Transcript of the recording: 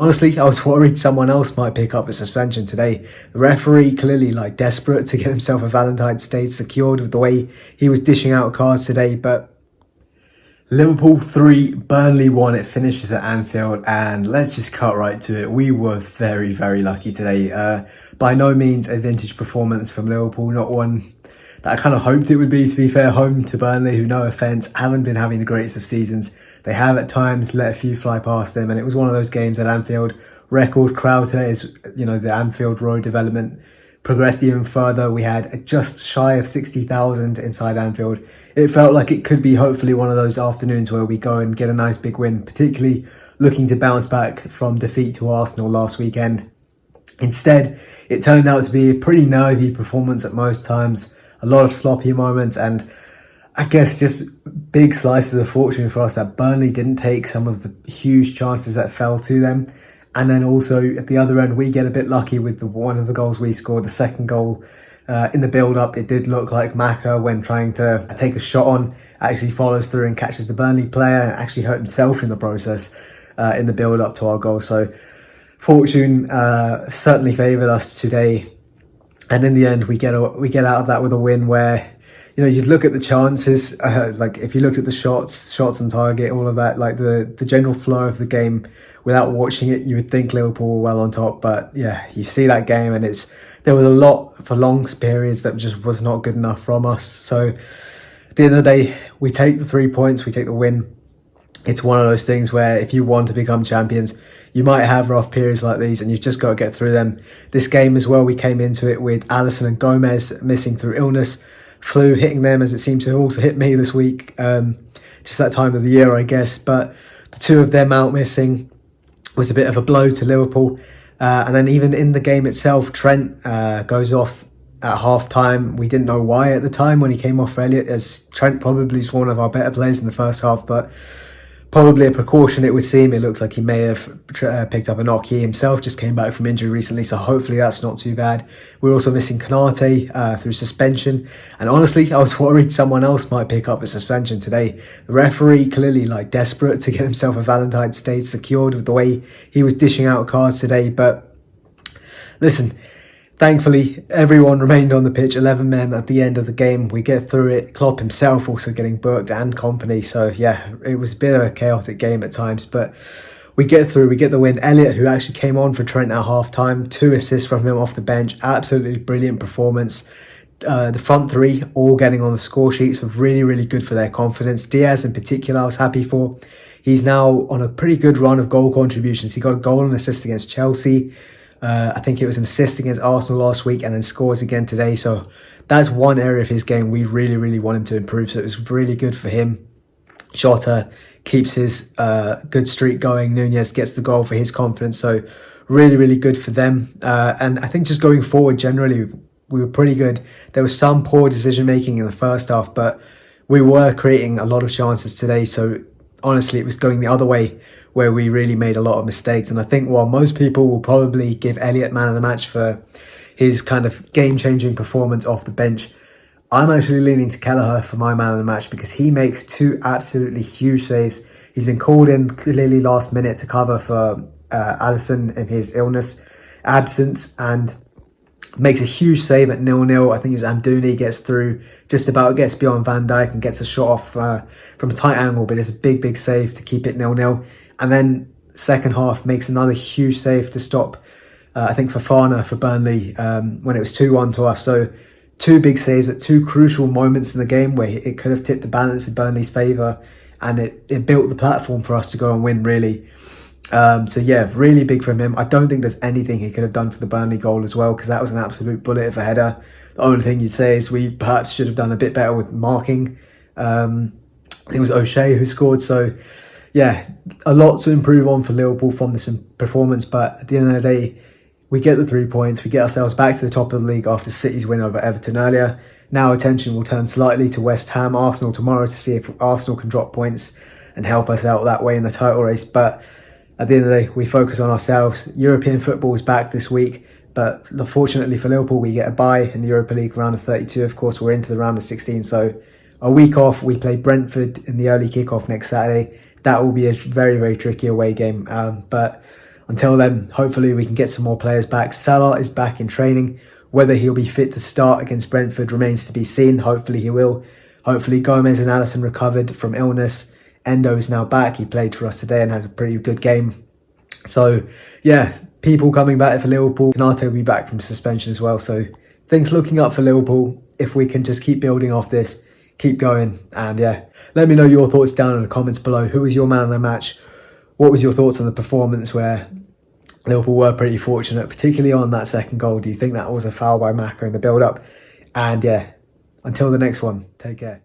Honestly, I was worried someone else might pick up a suspension today. The referee clearly desperate to get himself a Valentine's Day secured with the way he was dishing out cards today. But Liverpool 3, Burnley 1. It finishes at Anfield, and let's just cut right to it. We were very, very lucky today. By no means a vintage performance from Liverpool, not one that I kind of hoped it would be, to be fair. Home to Burnley, who, no offence, haven't been having the greatest of seasons. They have at times let a few fly past them, and it was one of those games at Anfield. Record crowd today is, the Anfield Road development progressed even further. We had just shy of 60,000 inside Anfield. It felt like it could be hopefully one of those afternoons where we go and get a nice big win, particularly looking to bounce back from defeat to Arsenal last weekend. Instead, it turned out to be a pretty nervy performance at most times, a lot of sloppy moments, and I guess just big slices of fortune for us that Burnley didn't take some of the huge chances that fell to them. And then also at the other end, we get a bit lucky with one of the goals we scored, the second goal. In the build-up, it did look like Maka, when trying to take a shot on, actually follows through and catches the Burnley player and actually hurt himself in the process in the build-up to our goal. So fortune certainly favoured us today. And in the end, we get out of that with a win where, you'd look at the chances, if you looked at the shots on target, all of that, the general flow of the game, without watching it, you would think Liverpool were well on top. But yeah, you see that game and there was a lot for long periods that just was not good enough from us. So at the end of the day, we take the 3 points, we take the win. It's one of those things where if you want to become champions, you might have rough periods like these and you've just got to get through them. This game as well, we came into it with Alisson and Gomez missing through illness, flu hitting them, as it seems to also hit me this week. Just that time of the year, I guess. But the two of them out missing was a bit of a blow to Liverpool. And then even in the game itself, Trent goes off at half-time. We didn't know why at the time when he came off for Elliott, as Trent probably is one of our better players in the first half, but probably a precaution, it would seem. It looks like he may have picked up a knock. He himself just came back from injury recently, so hopefully that's not too bad. We're also missing Konate through suspension. And honestly, I was worried someone else might pick up a suspension today. The referee clearly desperate to get himself a Valentine's Day secured with the way he was dishing out cards today. But listen, thankfully, everyone remained on the pitch, 11 men at the end of the game. We get through it. Klopp himself also getting booked, and company. So yeah, it was a bit of a chaotic game at times, but we get through. We get the win. Elliott, who actually came on for Trent at half-time, 2 assists from him off the bench. Absolutely brilliant performance. The front three all getting on the score sheet, so really, really good for their confidence. Diaz in particular, I was happy for. He's now on a pretty good run of goal contributions. He got a goal and assist against Chelsea. I think it was an assist against Arsenal last week, and then scores again today. So that's one area of his game we really, really want him to improve. So it was really good for him. Jota keeps his good streak going. Nunez gets the goal for his confidence. So really, really good for them. And I think just going forward, generally, we were pretty good. There was some poor decision making in the first half, but we were creating a lot of chances today. So honestly, it was going the other way, where we really made a lot of mistakes. And I think while most people will probably give Elliott man of the match for his kind of game-changing performance off the bench, I'm actually leaning to Kelleher for my man of the match, because he makes 2 absolutely huge saves. He's been called in clearly last minute to cover for Alisson in his absence, and makes a huge save at 0-0. I think it was Amdouni gets through, just about gets beyond Van Dijk and gets a shot off from a tight angle, but it's a big, big save to keep it 0-0. And then second half makes another huge save to stop, I think, Fofana for Burnley when it was 2-1 to us. So 2 big saves at 2 crucial moments in the game where it could have tipped the balance in Burnley's favour, and it built the platform for us to go and win, really. So yeah, really big from him. I don't think there's anything he could have done for the Burnley goal as well, because that was an absolute bullet of a header. The only thing you'd say is we perhaps should have done a bit better with marking. It was O'Shea who scored, so yeah, a lot to improve on for Liverpool from this performance. But at the end of the day, we get the 3 points. We get ourselves back to the top of the league after City's win over Everton earlier. Now attention will turn slightly to West Ham, Arsenal tomorrow, to see if Arsenal can drop points and help us out that way in the title race. But at the end of the day, we focus on ourselves. European football is back this week, but fortunately for Liverpool, we get a bye in the Europa League round of 32. Of course, we're into the round of 16, so a week off. We play Brentford in the early kickoff next Saturday. That will be a very, very tricky away game. But Until then, hopefully we can get some more players back. Salah is back in training. Whether he'll be fit to start against Brentford remains to be seen. Hopefully he will. Hopefully Gomez and Alisson recovered from illness. Endo is now back. He played for us today and had a pretty good game. So, yeah, people coming back for Liverpool. Canate will be back from suspension as well. So, things looking up for Liverpool. If we can just keep building off this, keep going. And, yeah, let me know your thoughts down in the comments below. Who was your man of the match? What was your thoughts on the performance where Liverpool were pretty fortunate, particularly on that second goal? Do you think that was a foul by Maka in the build-up? And, yeah, until the next one, take care.